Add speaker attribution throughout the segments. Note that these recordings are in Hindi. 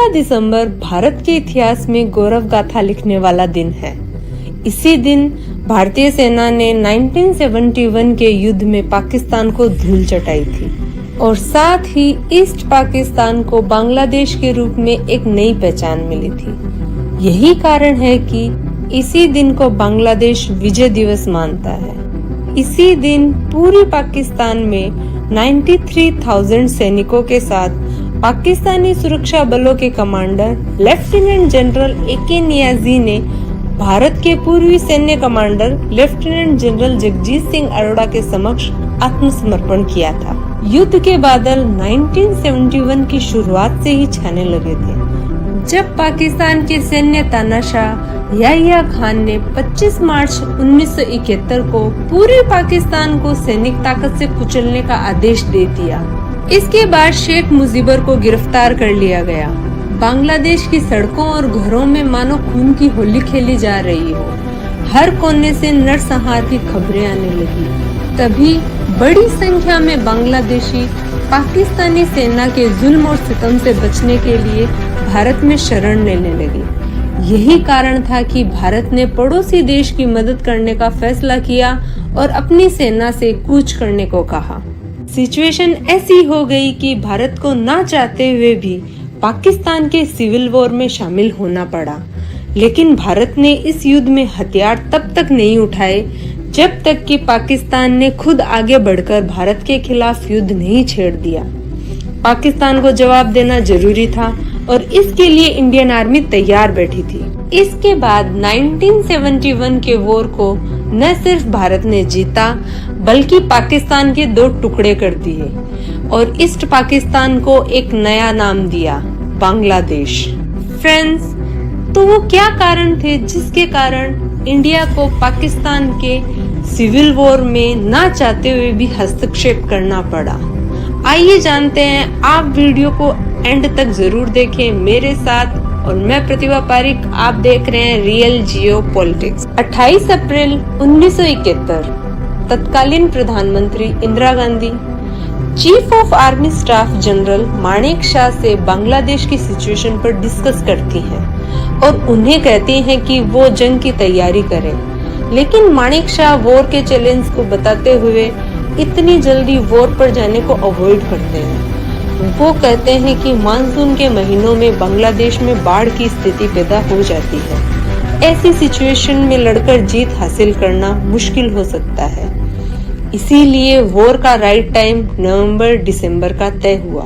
Speaker 1: 15 दिसंबर भारत के इतिहास में गौरव गाथा लिखने वाला दिन है। इसी दिन भारतीय सेना ने 1971 के युद्ध में पाकिस्तान को धूल चटाई थी और साथ ही ईस्ट पाकिस्तान को बांग्लादेश के रूप में एक नई पहचान मिली थी। यही कारण है कि इसी दिन को बांग्लादेश विजय दिवस मानता है। इसी दिन पूरी पाकिस्तान में 93,000 सैनिकों के साथ पाकिस्तानी सुरक्षा बलों के commander lieutenant general A K. Niazi ने भारत के पूर्वी सैन्य commander lieutenant general Jagjit Singh Arora के समक्ष आत्मसमर्पण किया था। युद्ध के बादल 1971 की शुरुआत से ही छाने लगे थे, जब पाकिस्तान के सैन्य तानाशाह याहिया खान ने 25 मार्च 1971 को पूरे पाकिस्तान को सैनिक ताकत से कुचलने का आदेश दे दिया। इसके बाद शेख मुजीबर को गिरफ्तार कर लिया गया। बांग्लादेश की सड़कों और घरों में मानो खून की होली खेली जा रही हो। हर कोने से नरसंहार की खबरें आने लगी। तभी बड़ी संख्या में बांग्लादेशी पाकिस्तानी सेना के जुल्म और सितम से बचने के लिए भारत में शरण लेने लगे। यही कारण था कि भारत ने पड़ोसी देश की मदद करने का फैसला किया और अपनी सेना से कूच करने को कहा। सिचुएशन ऐसी हो गई कि भारत को ना चाहते हुए भी पाकिस्तान के सिविल वॉर में शामिल होना पड़ा। लेकिन भारत ने इस युद्ध में हथियार तब तक नहीं उठाए जब तक कि पाकिस्तान ने खुद आगे बढ़कर भारत के खिलाफ युद्ध नहीं छेड़ दिया। पाकिस्तान को जवाब देना जरूरी था और इसके लिए इंडियन आर्मी तैयार बैठी थी। इसके बाद 1971 के वॉर को न सिर्फ भारत ने जीता बल्कि पाकिस्तान के 2 टुकड़े कर दिए और ईस्ट पाकिस्तान को एक नया नाम दिया, बांग्लादेश। फ्रेंड्स, तो वो क्या कारण थे जिसके कारण इंडिया को पाकिस्तान के सिविल वॉर में ना चाहते हुए भी हस्तक्षेप करना पड़ा? आइए जानते हैं। आप वीडियो को एंड तक जरूर देखें मेरे साथ। और मैं प्रतिभा पारिक, आप देख रहे हैं रियल जियो पॉलिटिक्स। 28 अप्रैल 1971 तत्कालीन प्रधानमंत्री Indira Gandhi chief of army staff general Manek Shaw से बांग्लादेश की सिचुएशन पर डिस्कस करती हैं और उन्हें कहती हैं कि वो जंग की तैयारी करें। लेकिन मानेक शॉ वॉर के चैलेंज को बताते हुए इतनी जल्दी वॉर पर जाने को अवॉइड करते हैं। वो कहते हैं कि मानसून के महीनों में बांग्लादेश में बाढ़ की स्थिति पैदा हो जाती है। ऐसी सिचुएशन में लड़कर जीत हासिल करना मुश्किल हो सकता है। इसीलिए वॉर का राइट टाइम नवंबर-दिसंबर का तय हुआ।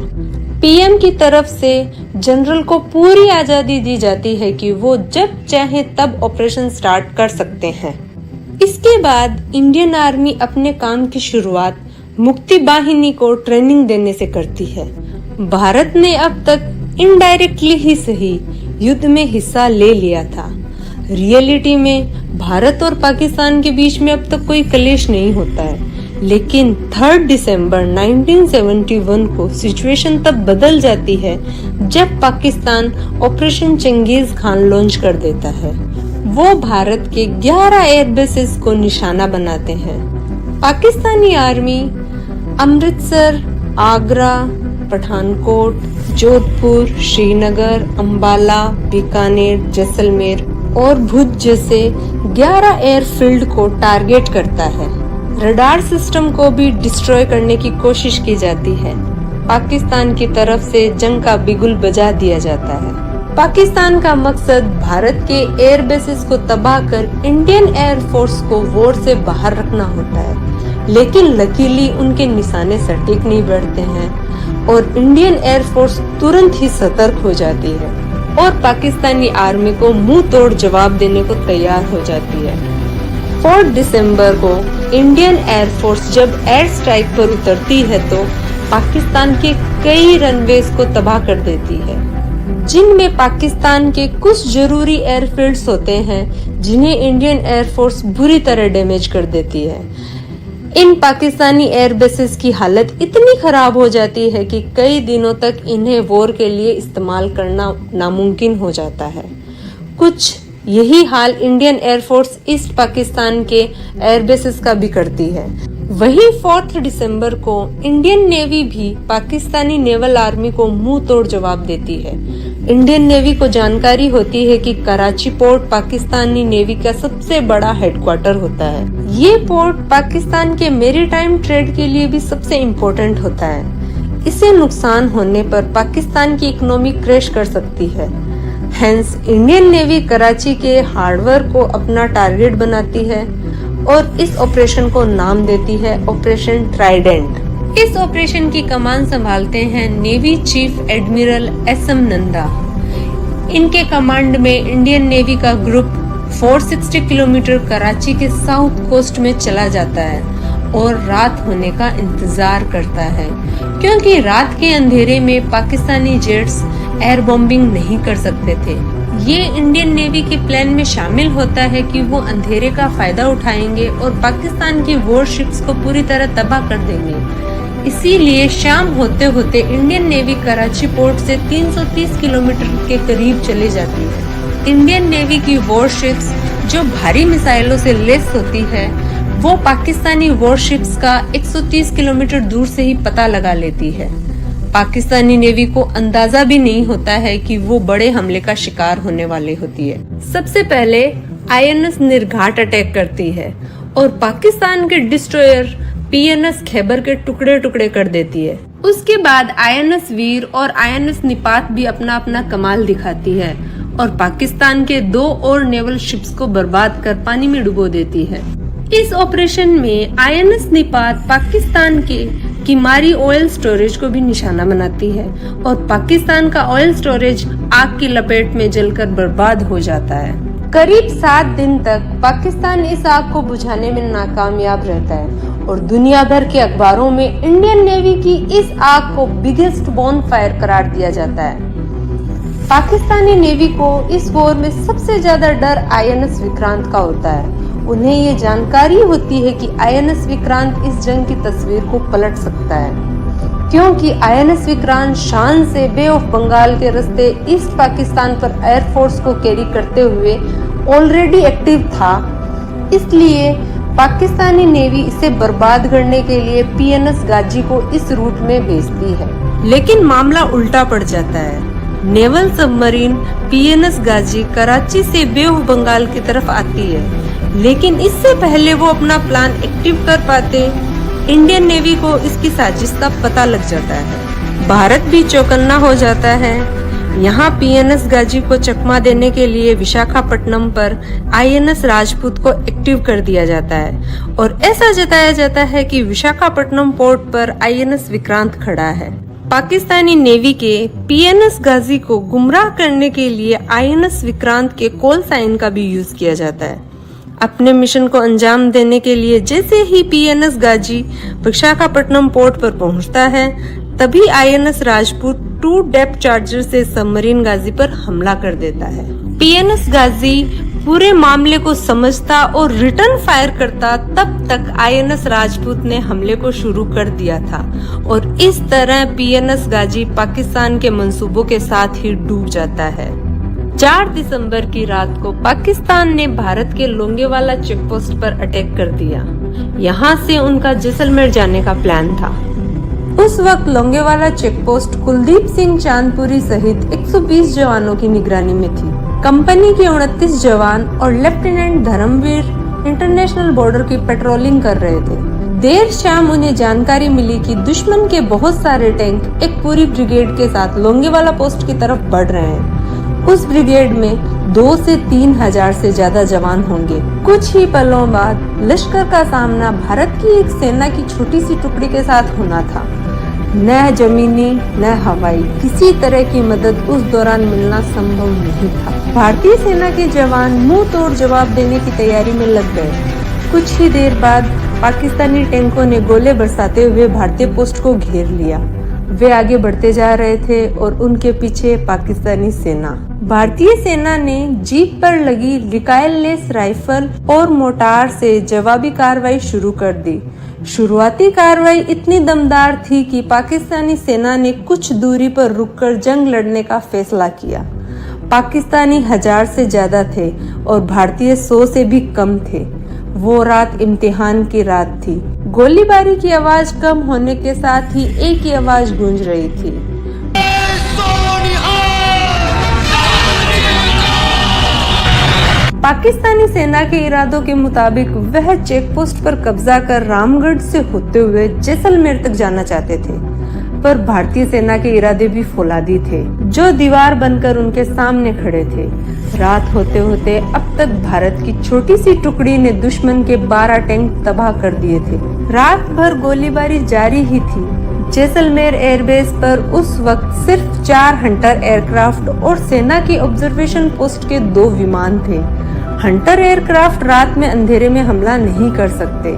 Speaker 1: पीएम की तरफ से जनरल को पूरी आजादी दी जाती है कि वो जब चाहे तब ऑपरेशन स्टार्ट कर सकते हैं। इसके बाद इंडियन आर्मी अपने काम की शुरुआत मुक्ति बाहिनी को ट्रेनिंग देने से करती है। भारत ने अब तक इनडायरेक्टली ही सही युद्ध में हिस्सा ले लिया था। रियलिटी में भारत और पाकिस्तान के बीच में अब तक कोई कलेश नहीं होता है। लेकिन 3 दिसंबर 1971 को सिचुएशन तब बदल जाती है जब पाकिस्तान ऑपरेशन चंगेज खान लॉन्च कर देता है। वो भारत के 11 एयरबेसेस को निशाना बनाते हैं। पाकिस्तानी आर्मी अमृतसर, आगरा, पठानकोट, जोधपुर, श्रीनगर, अंबाला, बीकानेर, जैसलमेर और भुज जैसे 11 एयरफील्ड को टारगेट करता है। रडार सिस्टम को भी डिस्ट्रॉय करने की कोशिश की जाती है। पाकिस्तान की तरफ से जंग का बिगुल बजा दिया जाता है। पाकिस्तान का मकसद भारत के एयरबेसेस को तबाह कर इंडियन एयरफोर्स को वॉर से बाहर रखना होता है। लेकिन लकीली उनके निशाने सटीक नहीं बैठते हैं और इंडियन एयरफोर्स तुरंत ही सतर्क हो जाती है और पाकिस्तानी आर्मी को मुंह तोड़ जवाब देने को तैयार हो जाती है। 4 दिसंबर को इंडियन एयरफोर्स जब एयर स्ट्राइक पर उतरती है तो पाकिस्तान के कई रनवेज को तबाह कर देती है, जिनमें पाकिस्तान के कुछ जरूरी एयरफील्ड्स होते हैं जिन्हें इंडियन एयरफोर्स बुरी तरह डैमेज कर देती है। इन पाकिस्तानी एयरबेसेस की हालत इतनी खराब हो जाती है कि कई दिनों तक इन्हें वॉर के लिए इस्तेमाल करना नामुमकिन हो जाता है। कुछ यही हाल इंडियन एयरफोर्स ईस्ट पाकिस्तान के एयरबेसेस का भी करती है। वही 4 दिसंबर को इंडियन नेवी भी पाकिस्तानी नेवल आर्मी को मुंह तोड़ जवाब देती है। इंडियन नेवी को जानकारी होती है कि कराची पोर्ट पाकिस्तानी नेवी का सबसे बड़ा हेडक्वार्टर होता है। ये पोर्ट पाकिस्तान के मैरीटाइम ट्रेड के लिए भी सबसे इम्पोर्टेंट होता है। इसे नुकसान होने पर पाकिस्तान की इकोनॉमी क्रैश कर सकती है। हेंस इंडियन नेवी कराची के हार्डवेयर को अपना टारगेट बनाती है और इस ऑपरेशन को नाम देती है ऑपरेशन ट्राइडेंट। इस ऑपरेशन की कमान संभालते हैं navy chief admiral SM Nanda. इनके कमांड में इंडियन नेवी का ग्रुप 460 किलोमीटर कराची के साउथ कोस्ट में चला जाता है और रात होने का इंतजार करता है, क्योंकि रात के अंधेरे में पाकिस्तानी जेट्स एयर बॉम्बिंग नहीं कर सकते थे। ये इंडियन नेवी के प्लान में शामिल होता है कि वो अंधेरे का फायदा उठाएंगे और पाकिस्तान की वॉरशिप्स को पूरी तरह तबाह कर देंगे। इसीलिए शाम होते होते इंडियन नेवी कराची पोर्ट से 330 किलोमीटर के करीब चली जाती है। इंडियन नेवी की वॉरशिप्स जो भारी मिसाइलों से लैस होती है, वो पाकिस्तानी वॉरशिप्स का 130 किलोमीटर दूर से ही पता लगा लेती है। पाकिस्तानी नेवी को अंदाजा भी नहीं होता है कि वो बड़े हमले का शिकार होने वाली होती है। सबसे पहले आईएनएस निर्घाट अटैक करती है और पाकिस्तान के डिस्ट्रॉयर पीएनएस खैबर के टुकड़े टुकड़े कर देती है। उसके बाद आईएनएस वीर और आईएनएस निपात भी अपना अपना कमाल दिखाती है और पाकिस्तान के 2 और नेवल शिप्स को बर्बाद कर पानी में डुबो देती है। इस ऑपरेशन में आईएनएस निपात पाकिस्तान के किमारी ऑयल स्टोरेज को भी निशाना बनाती है और पाकिस्तान का ऑयल स्टोरेज आग की लपेट में जलकर बर्बाद हो जाता है। करीब 7 दिन तक पाकिस्तान इस आग को बुझाने में नाकामयाब रहता है और दुनिया भर के अखबारों में इंडियन नेवी की इस आग को बिगेस्ट बॉनफायर करार दिया जाता है। पाकिस्तानी नेवी को इस वॉर में सबसे ज्यादा डर आईएनएस विक्रांत का होता है। उन्हें ये जानकारी होती है कि आईएनएस विक्रांत इस जंग की तस्वीर को पलट सकता है, क्योंकि आईएनएस विक्रांत शान से बे ऑफ बंगाल के रास्ते ईस्ट पाकिस्तान पर एयरफोर्स को कैरी करते हुए ऑलरेडी एक्टिव था। इसलिए पाकिस्तानी नेवी इसे बर्बाद करने के लिए पीएनएस गाजी को इस रूट में भेजती है। लेकिन मामला उल्टा पड़ जाता है। नेवल सबमरीन पीएनएस गाजी कराची से बे ऑफ बंगाल की तरफ आती है, लेकिन इससे पहले वो अपना प्लान एक्टिव कर पाते इंडियन नेवी को इसकी साजिश का पता लग जाता है। भारत भी चौकन्ना हो जाता है। यहाँ पीएनएस गाजी को चकमा देने के लिए विशाखापट्टनम पर आईएनएस राजपूत को एक्टिव कर दिया जाता है और ऐसा जताया जाता है कि विशाखापट्टनम पोर्ट पर आईएनएस विक्रांत खड़ा है। पाकिस्तानी नेवी के पीएनएस गाजी को गुमराह करने के लिए आईएनएस विक्रांत के कॉल साइन का भी यूज किया जाता है। अपने मिशन को अंजाम देने के लिए जैसे ही पीएनएस गाजी विशाखापट्टनम पोर्ट पर पहुंचता है, तभी आईएनएस राजपूत 2 डेप्थ चार्जर से सबमरीन गाजी पर हमला कर देता है। पीएनएस गाजी पूरे मामले को समझता और रिटर्न फायर करता तब तक आईएनएस राजपूत ने हमले को शुरू कर दिया था और इस तरह पीएनएस गाजी पाकिस्तान के मंसूबों के साथ ही डूब जाता है। 4 दिसंबर की रात को पाकिस्तान ने भारत के लोंगेवाला चेकपोस्ट पर अटैक कर दिया। यहाँ से उनका जैसलमेर जाने का प्लान था। उस वक्त लोंगेवाला चेकपोस्ट कुलदीप सिंह चांदपुरी सहित 120 जवानों की निगरानी में थी। कंपनी के 29 जवान और लेफ्टिनेंट धर्मवीर इंटरनेशनल बॉर्डर की पेट्रोलिंग कर रहे थे। देर शाम उन्हें जानकारी मिली कि दुश्मन के बहुत सारे टैंक एक पूरी ब्रिगेड के साथ लोंगेवाला पोस्ट की तरफ बढ़ रहे हैं। उस ब्रिगेड में 2 से 3 हजार से ज्यादा जवान होंगे। कुछ ही पलों बाद लश्कर का सामना भारत की एक सेना की छोटी सी टुकड़ी के साथ होना था। न जमीनी न हवाई किसी तरह की मदद उस दौरान मिलना संभव नहीं था। भारतीय सेना के जवान मुंह तोड़ जवाब देने की तैयारी में लग गए। कुछ ही देर बाद पाकिस्तानी टैंकों ने गोले बरसाते हुए भारतीय पोस्ट को घेर लिया। वे आगे बढ़ते जा रहे थे और उनके पीछे पाकिस्तानी सेना। भारतीय सेना ने जीप पर लगी रिकाइललेस राइफल और मोटार से जवाबी कार्रवाई शुरू कर दी। शुरुआती कार्रवाई इतनी दमदार थी कि पाकिस्तानी सेना ने कुछ दूरी पर रुककर जंग लड़ने का फैसला किया। पाकिस्तानी 1000 से ज्यादा थे और भारतीय 100 से भी कम थे। वो रात इम्तिहान की रात थी। गोलीबारी की आवाज कम होने के साथ ही एक ही आवाज गूंज रही थी, पाकिस्तानी सेना के इरादों के मुताबिक वह चेक पोस्ट पर कब्जा कर रामगढ़ से होते हुए जैसलमेर तक जाना चाहते थे, पर भारतीय सेना के इरादे भी फौलादी थे, जो दीवार बनकर उनके सामने खड़े थे। रात होते होते अब तक भारत की छोटी सी टुकड़ी ने दुश्मन के 12 टैंक तबाह कर दिए थे। रात भर गोलीबारी जारी ही थी। जैसलमेर एयरबेस पर उस वक्त सिर्फ 4 हंटर एयरक्राफ्ट और सेना की ऑब्जर्वेशन पोस्ट के 2 विमान थे। हंटर एयरक्राफ्ट रात में अंधेरे में हमला नहीं कर सकते।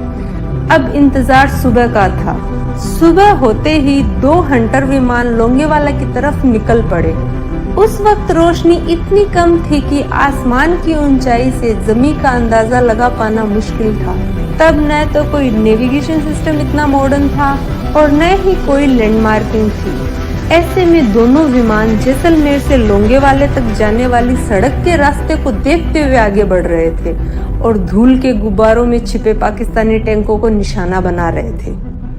Speaker 1: अब इंतजार सुबह का था। सुबह होते ही 2 हंटर विमान लोंगेवाला की तरफ निकल पड़े। उस वक्त रोशनी इतनी कम थी कि आसमान की ऊंचाई से जमीन का अंदाजा लगा पाना मुश्किल था। तब न तो कोई नेविगेशन सिस्टम इतना मॉडर्न था और न ही कोई लैंडमार्किंग थी। ऐसे में दोनों विमान जैसलमेर से लोंगेवाले तक जाने वाली सड़क के रास्ते को देखते हुए आगे बढ़ रहे थे और धूल के गुब्बारों में छिपे पाकिस्तानी टैंकों को निशाना बना रहे थे।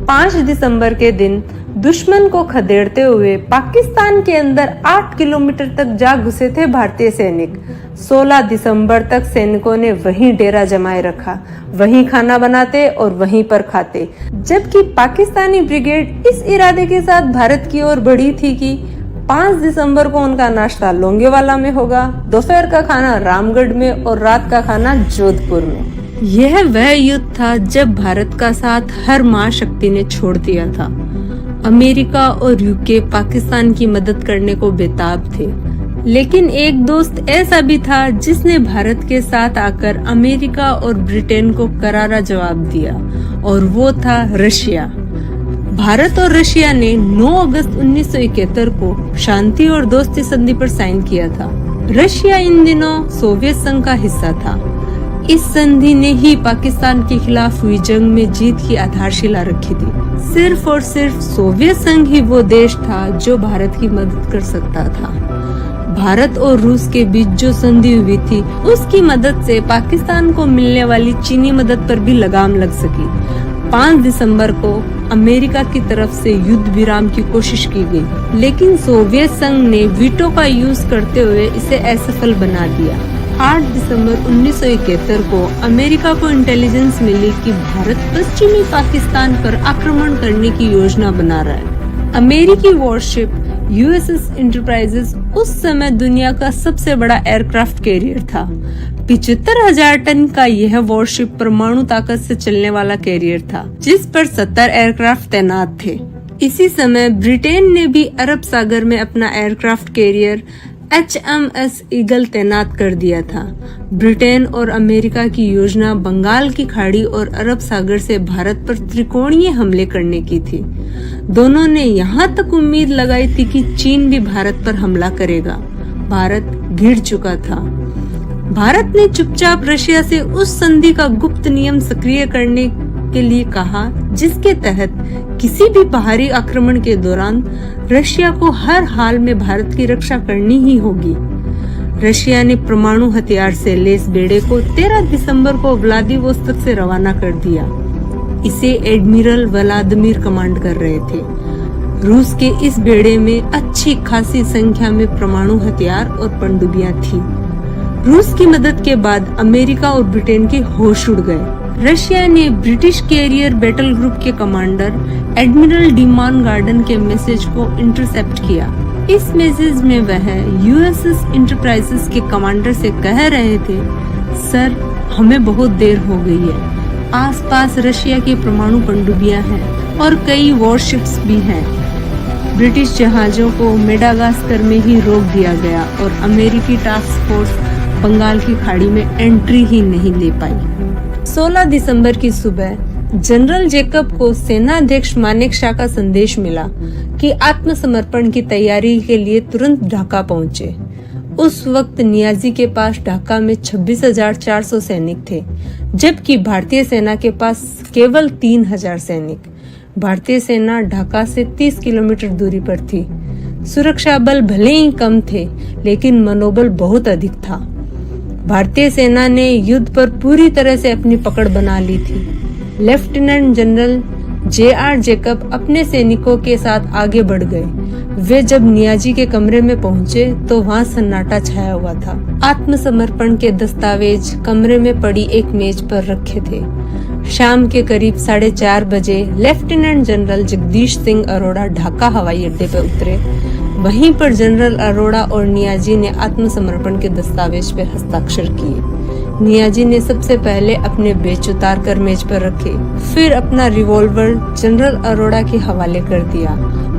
Speaker 1: 5 दिसंबर के दिन दुश्मन को खदेड़ते हुए पाकिस्तान के अंदर 8 किलोमीटर तक जा घुसे थे भारतीय सैनिक। 16 दिसंबर तक सैनिकों ने वहीं डेरा जमाए रखा, वहीं खाना बनाते और वहीं पर खाते, जबकि पाकिस्तानी ब्रिगेड इस इरादे के साथ भारत की ओर बढ़ी थी कि 5 दिसंबर को उनका नाश्ता लोंगेवाला में होगा, दोपहर का खाना रामगढ़ में और रात का खाना जोधपुर में। यह वह युद्ध था जब भारत का साथ हर महाशक्ति ने छोड़ दिया था। अमेरिका और यूके पाकिस्तान की मदद करने को बेताब थे, लेकिन एक दोस्त ऐसा भी था जिसने भारत के साथ आकर अमेरिका और ब्रिटेन को करारा जवाब दिया, और वो था रशिया। भारत और रशिया ने 9 अगस्त 1971 को शांति और दोस्ती संधि पर साइन किया था। रशिया इन दिनों सोवियत संघ का हिस्सा था। इस संधि ने ही पाकिस्तान के खिलाफ हुई जंग में जीत की आधारशिला रखी थी। सिर्फ और सिर्फ सोवियत संघ ही वो देश था जो भारत की मदद कर सकता था। भारत और रूस के बीच जो संधि हुई थी, उसकी मदद से पाकिस्तान को मिलने वाली चीनी मदद पर भी लगाम लग सकी। 5 दिसंबर को अमेरिका की तरफ से युद्ध विराम की कोशिश की गई, लेकिन सोवियत संघ ने वीटो का यूज करते हुए इसे असफल बना दिया। 8 दिसंबर 1971 को अमेरिका को इंटेलिजेंस मिली कि भारत पश्चिमी पाकिस्तान पर आक्रमण करने की योजना बना रहा है। अमेरिकी वॉरशिप यूएसएस एंटरप्राइजेस उस समय दुनिया का सबसे बड़ा एयरक्राफ्ट कैरियर था। 75,000 टन का यह वॉरशिप परमाणु ताकत से चलने वाला कैरियर था, जिस पर 70 एयरक्राफ्ट तैनात थे। इसी समय ब्रिटेन ने भी अरब सागर में अपना एयरक्राफ्ट कैरियर HMS ईगल तैनात कर दिया था। ब्रिटेन और अमेरिका की योजना बंगाल की खाड़ी और अरब सागर से भारत पर त्रिकोणीय हमले करने की थी। दोनों ने यहाँ तक उम्मीद लगाई थी कि चीन भी भारत पर हमला करेगा। भारत घिर चुका था। भारत ने चुपचाप रशिया से उस संधि का गुप्त नियम सक्रिय करने के लिए कहा, जिसके तहत किसी भी बाहरी आक्रमण के दौरान रशिया को हर हाल में भारत की रक्षा करनी ही होगी। रशिया ने परमाणु हथियार से लैस बेड़े को 13 दिसंबर को व्लादिवोस्तोक से रवाना कर दिया। इसे एडमिरल व्लादिमीर कमांड कर रहे थे। रूस के इस बेड़े में अच्छी खासी संख्या में परमाणु हथियार और पनडुब्बियां थी। रूस की मदद के बाद अमेरिका और ब्रिटेन के होश उड़ गए। रशिया ने ब्रिटिश कैरियर बैटल ग्रुप के कमांडर एडमिरल डीमान गार्डन के मैसेज को इंटरसेप्ट किया। इस मैसेज में वह यूएसएस एंटरप्राइजेस के कमांडर से कह रहे थे, सर हमें बहुत देर हो गई है। आसपास रशिया की परमाणु पनडुब्बियां हैं और कई वॉरशिप्स भी हैं। ब्रिटिश जहाजों को मेडागास्कर में ही रोक दिया गया और अमेरिकी टास्क फोर्स बंगाल की खाड़ी में एंट्री ही नहीं ले पाई। 16 दिसंबर की सुबह जनरल जेकब को सेनाध्यक्ष मानेकशॉ का संदेश मिला कि आत्मसमर्पण की तैयारी के लिए तुरंत ढाका पहुंचे। उस वक्त नियाजी के पास ढाका में 26,400 सैनिक थे, जबकि भारतीय सेना के पास केवल 3,000 सैनिक। भारतीय सेना ढाका से 30 किलोमीटर दूरी पर थी। सुरक्षा बल भले ही कम थे, लेकिन मनोबल बहुत अधिक था। भारतीय सेना ने युद्ध पर पूरी तरह से अपनी पकड़ बना ली थी। लेफ्टिनेंट जनरल JR जेकब अपने सैनिकों के साथ आगे बढ़ गए। वे जब नियाजी के कमरे में पहुंचे तो वहां सन्नाटा छाया हुआ था। आत्मसमर्पण के दस्तावेज कमरे में पड़ी एक मेज पर रखे थे। शाम के करीब 4:30 बजे लेफ्टिनेंट जनरल जगदीश सिंह अरोड़ा ढाका हवाई अड्डे पर उतरे। वहीं पर जनरल अरोड़ा और नियाजी ने आत्मसमर्पण के दस्तावेज पर हस्ताक्षर किए। नियाजी ने सबसे पहले अपने बेच उतार कर मेज पर रखे, फिर अपना रिवॉल्वर जनरल अरोड़ा के हवाले कर दिया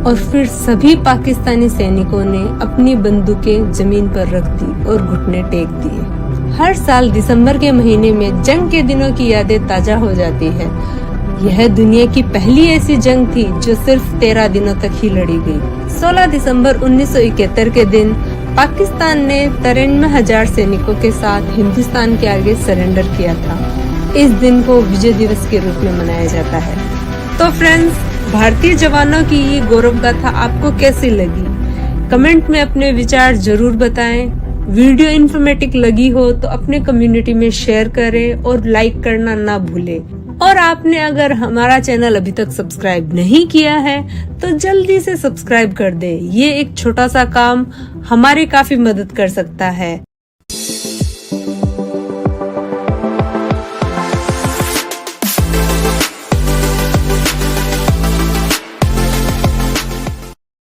Speaker 1: और फिर सभी पाकिस्तानी सैनिकों ने अपनी बंदूकें जमीन पर रख दी और घुटने टेक दिए। हर साल दिसंबर के महीने में जंग के दिनों की यादें ताजा हो जाती है। यह दुनिया की पहली ऐसी जंग थी जो सिर्फ 13 दिनों तक ही लड़ी गई। 16 दिसंबर 1971 के दिन पाकिस्तान ने 93,000 सैनिकों के साथ हिंदुस्तान के आगे सरेंडर किया था। इस दिन को विजय दिवस के रूप में मनाया जाता है। तो फ्रेंड्स, भारतीय जवानों की ये गौरव गाथा आपको कैसी लगी? कमेंट में अपने विचार जरूर बताएं। वीडियो इन्फॉर्मेटिव लगी हो तो अपने कम्युनिटी में शेयर करें और लाइक करना ना भूलें। और आपने अगर हमारा चैनल अभी तक सब्सक्राइब नहीं किया है तो जल्दी से सब्सक्राइब कर दें। ये एक छोटा सा काम हमारी काफी मदद कर सकता है।